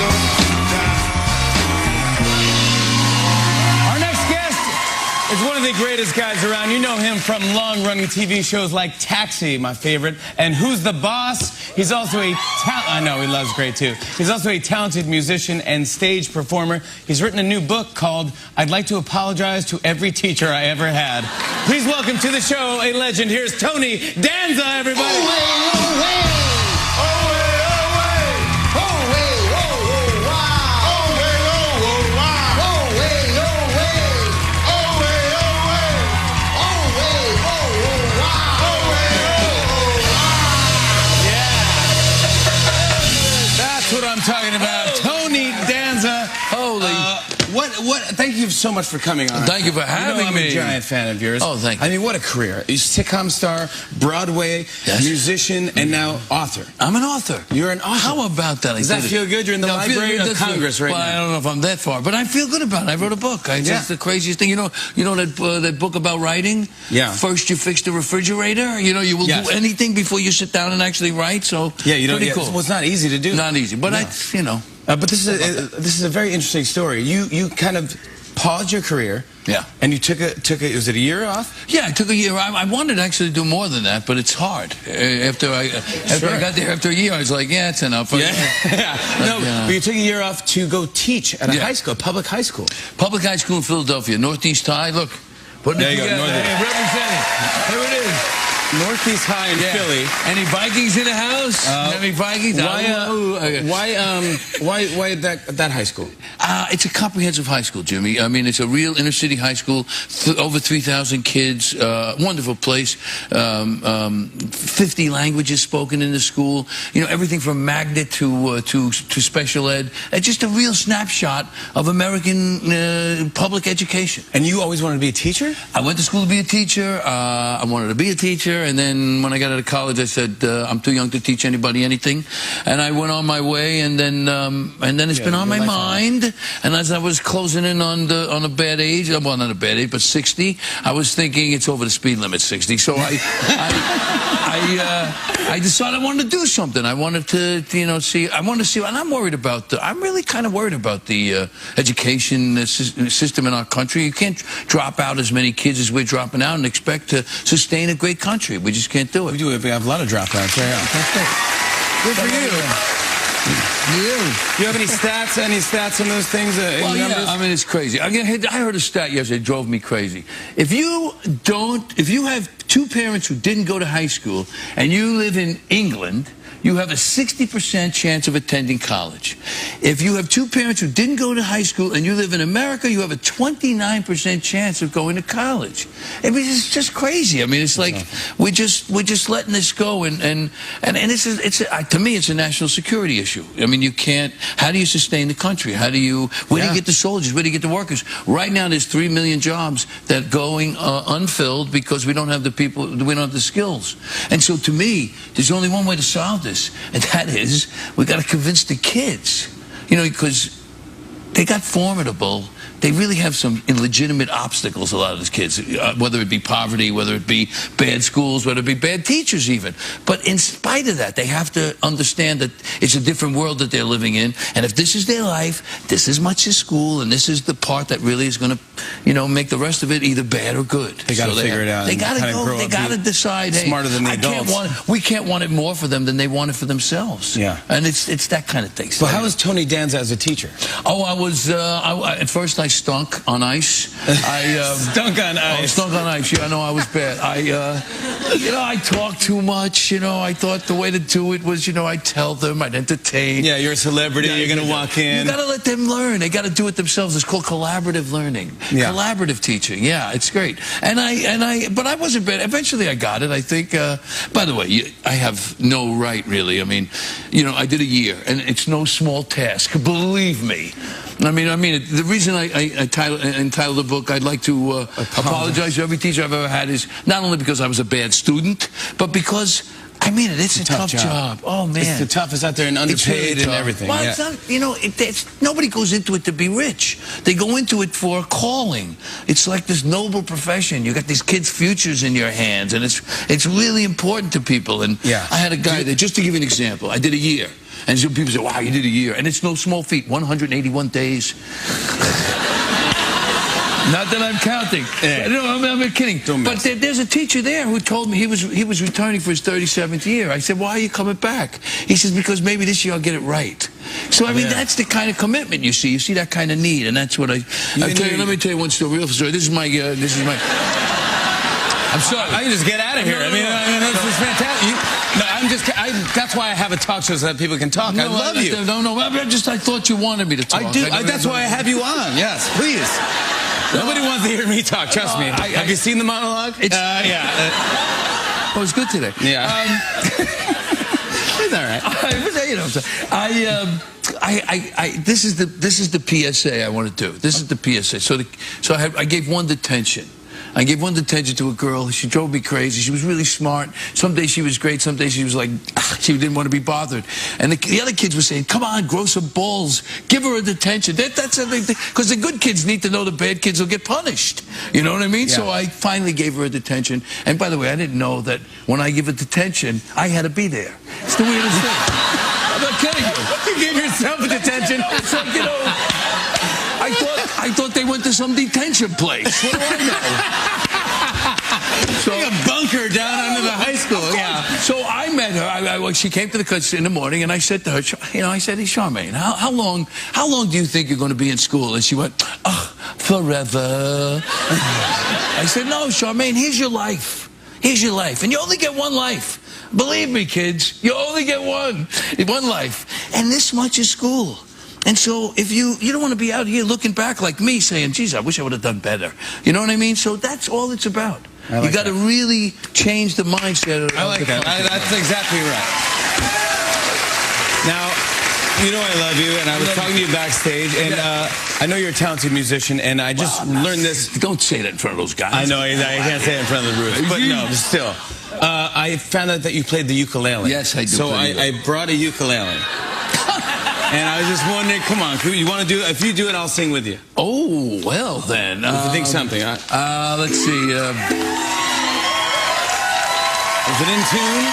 Our next guest is one of the greatest guys around. You know him from long-running TV shows like Taxi, my favorite, and Who's the Boss? He's also I know, he loves great too. He's also a talented musician and stage performer. He's written a new book called I'd Like to Apologize to Every Teacher I Ever Had. Please welcome to the show a legend. Here's Tony Danza, everybody. That's what I'm talking about. Tony Danza. Holy. Thank you so much for coming on. Thank you for having me. I'm a giant fan of yours. Oh, thank you. I mean, what a career. You're a sitcom star, Broadway, musician, and now author. I'm an author. You're an author. How about that? Does that feel good? You're in the Library of Congress right now. I don't know if I'm that far, but I feel good about it. I wrote a book. That's the craziest thing. You know that book about writing? Yeah. First you fix the refrigerator. You know, you will do anything before you sit down and actually write. So pretty cool. Well, it's not easy to do. Not easy, but but this is a very interesting story. You kind of paused your career. Yeah. And you took was it a year off? Yeah, I took a year. I wanted actually to do more than that, but it's hard. After I got there after a year, I was like, yeah, it's enough. But you took a year off to go teach at a high school, public high school. Public high school in Philadelphia, Northeast High. Look, putting it together. Representing. Here it is. Northeast High in Philly. Any Vikings in the house? Any Vikings? Why that high school? It's a comprehensive high school, Jimmy. I mean, it's a real inner city high school. Over 3,000 kids. Wonderful place. 50 languages spoken in the school. You know, everything from magnet to special ed. It's just a real snapshot of American public education. And you always wanted to be a teacher? I went to school to be a teacher. I wanted to be a teacher. And then when I got out of college, I said, I'm too young to teach anybody anything. And I went on my way, and then it's been on my mind. And as I was closing in on a bad age, well, not a bad age, but 60, I was thinking it's over the speed limit, 60. So I decided I wanted to do something. I wanted to, see, and I'm worried about I'm really kind of worried about the education system in our country. You can't drop out as many kids as we're dropping out and expect to sustain a great country. We just can't do it. We have a lot of dropouts. Good for you. Do you have any stats on those things? Well, yeah, I mean, it's crazy. I heard a stat yesterday that drove me crazy. If you have two parents who didn't go to high school and you live in England, you have a 60% chance of attending college. If you have two parents who didn't go to high school and you live in America, you have a 29% chance of going to college. I mean, it's just crazy. I mean, it's like we're just letting this go, and to me, it's a national security issue. I mean, you can't. How do you sustain the country? Where do you get the soldiers? Where do you get the workers? Right now, there's 3 million jobs that are going unfilled because we don't have the people, we don't have the skills. And so, to me, there's only one way to solve this. And that is, we got to convince the kids, because they got formidable. They really have some illegitimate obstacles, a lot of these kids, whether it be poverty, whether it be bad schools, whether it be bad teachers even. But in spite of that, they have to understand that it's a different world that they're living in. And if this is their life, this is much as school, and this is the part that really is going to, make the rest of it either bad or good. They got to figure it out. They got to go. They got to decide. Smarter than the adults. We can't want it more for them than they want it for themselves. Yeah. And it's that kind of thing. So how was Tony Danza as a teacher? Oh, at first I stunk on ice. Stunk on ice. Oh, stunk on ice. Yeah, I know I was bad. I talked too much. I thought the way to do it was, I'd tell them, I'd entertain. Yeah, you're a celebrity. You're going to walk in. You got to let them learn. They got to do it themselves. It's called collaborative learning. Yeah. Collaborative teaching. Yeah, it's great. But I wasn't bad. Eventually, I got it. I think. By the way, I have no right, really. I mean, I did a year, and it's no small task. Believe me. I mean, the reason I entitled the book, I'd like to apologize to every teacher I've ever had, is not only because I was a bad student, but because I mean it. It's a tough job. Oh, man. It's the toughest out there and underpaid really and everything. Well, Yeah. it's not, you know, nobody goes into it to be rich. They go into it for a calling. It's like this noble profession. You got these kids' futures in your hands, and it's really important to people. And Yeah. I had a guy that, just to give you an example, I did a year. And some people say, wow, you did a year. And it's no small feat, 181 days. Not that I'm counting. Yeah. No, I'm kidding. But there's a teacher there who told me he was returning for his 37th year. I said, why are you coming back? He says, because maybe this year I'll get it right. So, I mean, that's the kind of commitment you see. You see that kind of need, and that's what let me tell you one story, real story. This is my... I'm sorry. I can just get out of here. I mean, this is fantastic. That's why I have a talk show so that people can talk. I love you. No, I thought you wanted me to talk. I do. That's why I have you on. Yes, please. Nobody wants to hear me talk. Trust me. Have you seen the monologue? Yeah. Oh, it's good today. Yeah. It's all right. This is the PSA I want to do. This is the PSA. So I gave one detention. I gave one detention to a girl. She drove me crazy. She was really smart. Some days she was great. Some days she was like, she didn't want to be bothered. And the other kids were saying, come on, grow some balls. Give her a detention. That's because the good kids need to know the bad kids will get punished. You know what I mean? Yeah. So I finally gave her a detention. And by the way, I didn't know that when I give a detention, I had to be there. It's the weirdest thing. I'm not kidding you. You gave yourself a detention. It's like, you know, I thought they went to some detention place. What do I know? So, like a bunker down under the high school. Yeah. So I met her. She came to the country in the morning, and I said to her, you know, I said, hey, Charmaine, how long do you think you're going to be in school? And she went, oh, forever. I said, no, Charmaine, here's your life. Here's your life. And you only get one life. Believe me, kids, you only get one life. And this much is school. And so if you don't want to be out here looking back like me saying, geez, I wish I would have done better. You know what I mean? So that's all it's about. You got to really change the mindset. I like that. That's exactly right. Now, you know I love you, and I was talking to you backstage, and I know you're a talented musician, and I just learned this. Don't say that in front of those guys. I know, I can't say it in front of the roof, but no, still. I found out that you played the ukulele. Yes, I do. So I brought a ukulele. And I was just wondering, come on, you want to do it? If you do it, I'll sing with you. Oh, well then. If you think something. Let's see. Is it in tune?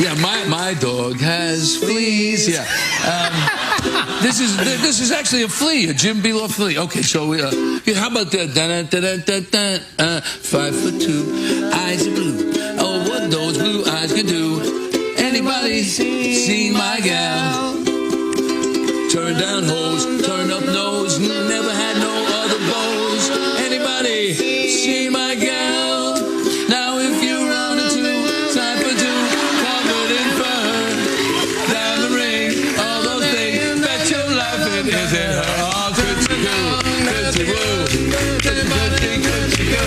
Yeah, my dog has fleas. Yeah. This is actually a flea, a Jim Below flea. Okay, so how about that? 5'2", eyes are blue. Oh, what those blue eyes can do. Anybody seen my gal? Turn down hose, turn up nose, never had no other bows. Anybody seen my gal? Now if you run into type of two, covered in fur, diamond ring, all those things, bet you're laughing, is it her? Oh, could you go?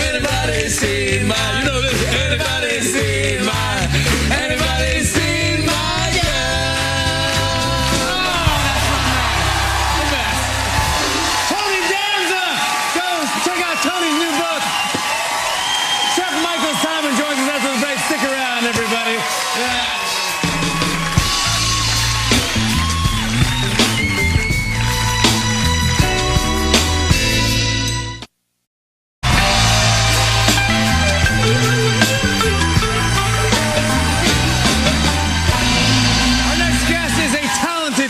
Anybody seen my? You know this. Anybody seen my?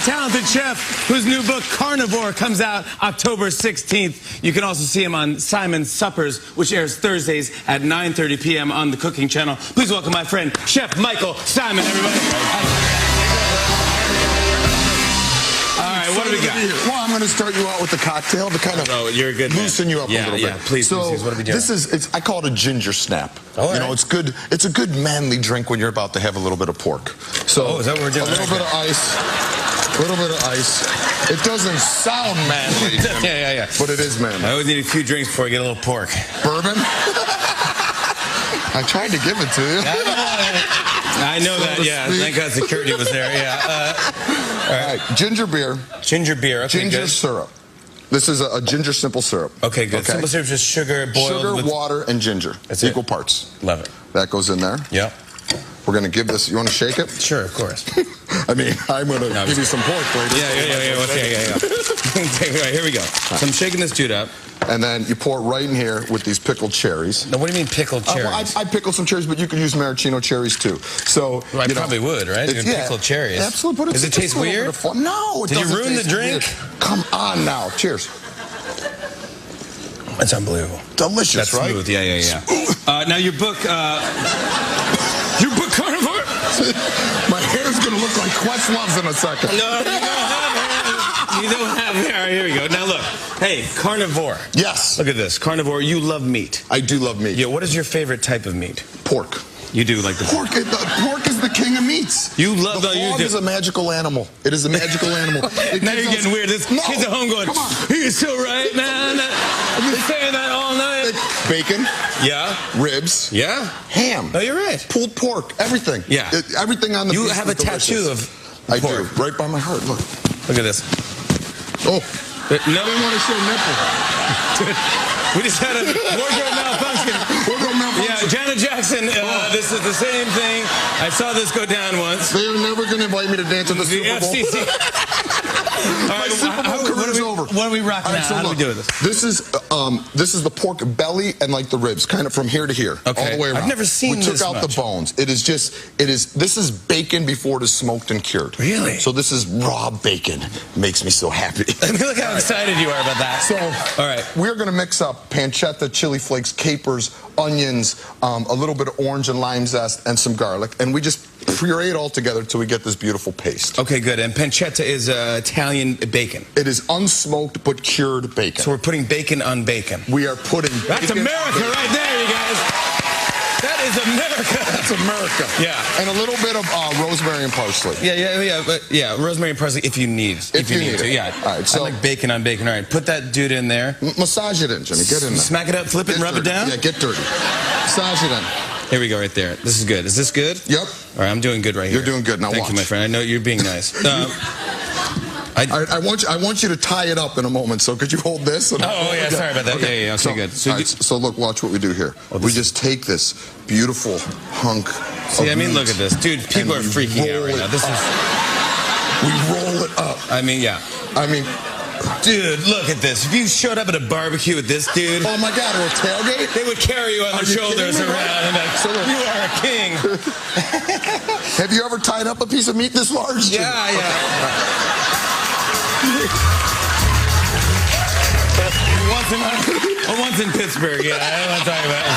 Talented chef whose new book, Carnivore, comes out October 16th. You can also see him on Simon's Suppers, which airs Thursdays at 9:30 p.m. on the Cooking Channel. Please welcome my friend, Chef Michael Simon, everybody. All right, what do we got? Well, I'm going to start you out with the cocktail to kind of you're good, loosen you up a little bit. Yeah, please. So what are we doing? I call it a ginger snap. All right. You know, it's good. It's a good manly drink when you're about to have a little bit of pork. So is that what we're doing? A little bit of ice. A little bit of ice. It doesn't sound manly, yeah. But it is manly. I always need a few drinks before I get a little pork. Bourbon? I tried to give it to you. I know that, yeah. Thank God security was there, yeah. All right, ginger beer. Ginger beer, okay, ginger good. syrup. This is a ginger simple syrup. Okay, good. Okay. Simple syrup, just sugar boiled sugar, with... water, and ginger. That's equal it. Parts. Love it. That goes in there. Yep. We're going to give this, you want to shake it? Sure, of course. I mean, I'm going to give you some pork later. Yeah. Right, here we go. So I'm shaking this dude up. And then you pour it right in here with these pickled cherries. Now, what do you mean pickled cherries? Well, I pickled some cherries, but you can use maraschino cherries too. So well, I probably would, right? Pickled cherries. Absolutely. But does it taste weird? No, it doesn't. Did you ruin the drink? Weird. Come on now. Cheers. That's unbelievable. Delicious, That's right? Smooth. Yeah. Now your book, Carnivore. My hair's gonna look like Questlove in a second. No, you don't have hair. You don't have hair. All right, here we go. Now look, hey, carnivore. Yes. Look at this, carnivore. You love meat. I do love meat. Yeah. What is your favorite type of meat? Pork. You do like the pork. Pork is the king of meats. You love the frog is a magical animal. It is a magical animal. Now you're getting weird. This kid's at home going, "You're so right, man." I've been saying that all night. Bacon. Yeah. Ribs. Yeah. Ham. Oh, you're right. Pulled pork. Everything. Yeah. Everything on the. You have a tattoo of I pork. do. Right by my heart. Look. Look at this. Oh. No. I didn't want to show nipple. We just had a wardrobe malfunction. Yeah, Janet Jackson, this is the same thing. I saw this go down once. They're never going to invite me to dance at the Super Bowl. FCC. My Super Bowl career's over. What are we rocking now? How do we do this? This is the pork belly and like the ribs, kind of from here to here, all the way around. I've never seen this We took out the bones. This is bacon before it is smoked and cured. Really? So this is raw bacon. Makes me so happy. Look how excited you are about that. So, all right, we're going to mix up pancetta, chili flakes, capers, onions, a little bit of orange and lime zest, and some garlic, and we just puree it all together until we get this beautiful paste. Okay, good. And pancetta is Italian bacon. It is unsmoked but cured bacon. So we're putting bacon on bacon. We are putting That's America right there, you guys. That is America. That's America. Yeah. And a little bit of rosemary and parsley. Yeah, rosemary and parsley if you need. If you need to. Yeah. All right, so I like bacon on bacon. All right, put that dude in there. Massage it in, Jimmy. Get in there. Smack it up, flip it, and rub it down? Yeah, get dirty. Massage it in. Here we go, right there. This is good. Is this good? Yep. All right, I'm doing good right here. You're doing good. Now Thank watch. you, my friend. I know you're being nice. I want you to tie it up in a moment. So could you hold this? Sorry about that. Okay. Yeah. Okay, good. So look, watch what we do here. We just take this beautiful hunk. See, I mean, look at this, dude. People are freaking out right now. This is. We roll it up. I mean, yeah. Dude, look at this. If you showed up at a barbecue with this dude... Oh, my God, or a tailgate? They would carry you on their shoulders around and like, you are a king. Have you ever tied up a piece of meat this large? Yeah. Once in Pittsburgh, yeah. I don't want to talk about it.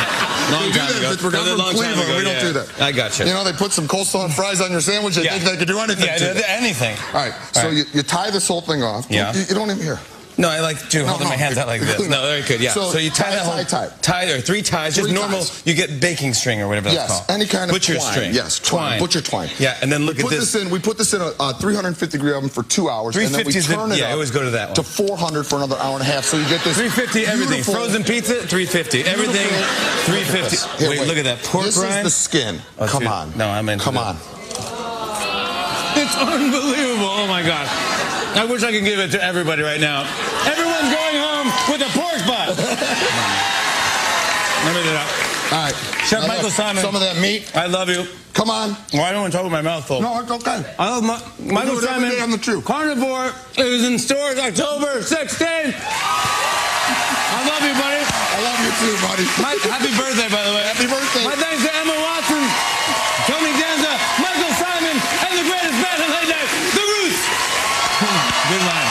Long time ago. We don't do that. I got you. You know, they put some coleslaw and fries on your sandwich. They think they could do anything to it. Anything. All right, so you tie this whole thing off. Yeah. You don't even hear. No, I like to holding my hands out like this. No, very good. Yeah. So you tie that whole tie or three ties, just normal. You get baking string or whatever that's called. Yes, any kind of butcher twine. string. Yes, twine. Butcher twine. Yeah, and then look at this. We put this in a 350-degree oven for 2 hours, and then we turn it up. I always go to that one. To 400 for another hour and a half. So you get this 350 everything. Frozen pizza 350. Everything 350. Wait, look at that pork rind. This is the skin. Come on. No, I'm into Come on. It's unbelievable. Oh my God. I wish I could give it to everybody right now. Everyone's going home with a pork butt. Let me do that. All right. Chef Michael Simon. Some of that meat. I love you. Come on. Well, I don't want to talk with my mouth full. No, it's okay. I love Michael Simon. I'm the truth. Carnivore is in stores October 16th. I love you, buddy. I love you too, buddy. Happy birthday, by the way. Happy birthday. My thanks to Emma Watson, Tony Danza, Michael Simon, and the greatest band in late night, The Roots. Good line.